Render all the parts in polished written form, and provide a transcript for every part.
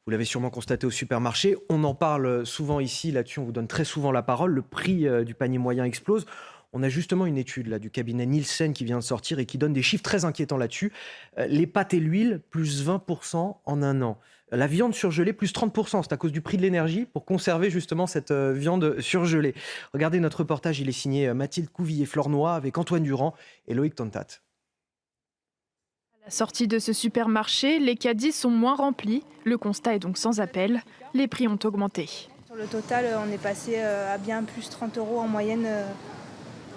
Vous l'avez sûrement constaté au supermarché, on en parle souvent ici, là-dessus on vous donne très souvent la parole, le prix du panier moyen explose. On a justement une étude là, du cabinet Nielsen qui vient de sortir et qui donne des chiffres très inquiétants là-dessus. Les pâtes et l'huile, plus 20% en un an. La viande surgelée, plus 30%. C'est à cause du prix de l'énergie pour conserver justement cette viande surgelée. Regardez notre reportage, il est signé Mathilde Couvillier-Flornois avec Antoine Durand et Loïc Tontat. À la sortie de ce supermarché, les caddies sont moins remplis. Le constat est donc sans appel. Les prix ont augmenté. Sur le total, on est passé à bien plus 30 € en moyenne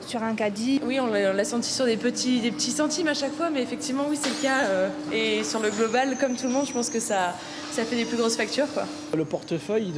sur un caddie. Oui, on l'a senti sur des petits centimes à chaque fois, mais effectivement, oui, c'est le cas. Et sur le global, comme tout le monde, je pense que ça fait des plus grosses factures, quoi. Le portefeuille,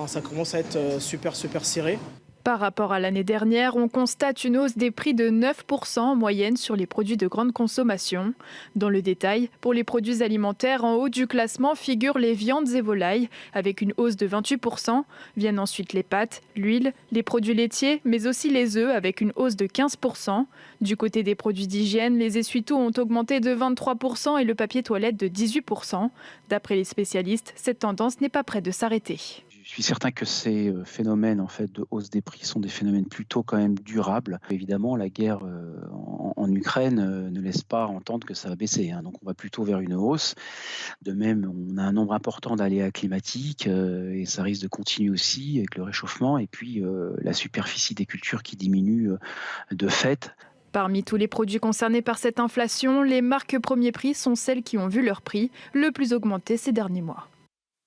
ça commence à être super serré. Par rapport à l'année dernière, on constate une hausse des prix de 9% en moyenne sur les produits de grande consommation. Dans le détail, pour les produits alimentaires, en haut du classement figurent les viandes et volailles, avec une hausse de 28%. Viennent ensuite les pâtes, l'huile, les produits laitiers, mais aussi les œufs, avec une hausse de 15%. Du côté des produits d'hygiène, les essuie-tout ont augmenté de 23% et le papier toilette de 18%. D'après les spécialistes, cette tendance n'est pas près de s'arrêter. Je suis certain que ces phénomènes de hausse des prix sont des phénomènes plutôt quand même durables. Évidemment, la guerre en Ukraine ne laisse pas entendre que ça va baisser. Donc on va plutôt vers une hausse. De même, on a un nombre important d'aléas climatiques et ça risque de continuer aussi avec le réchauffement et puis la superficie des cultures qui diminue de fait. Parmi tous les produits concernés par cette inflation, les marques premier prix sont celles qui ont vu leur prix le plus augmenter ces derniers mois.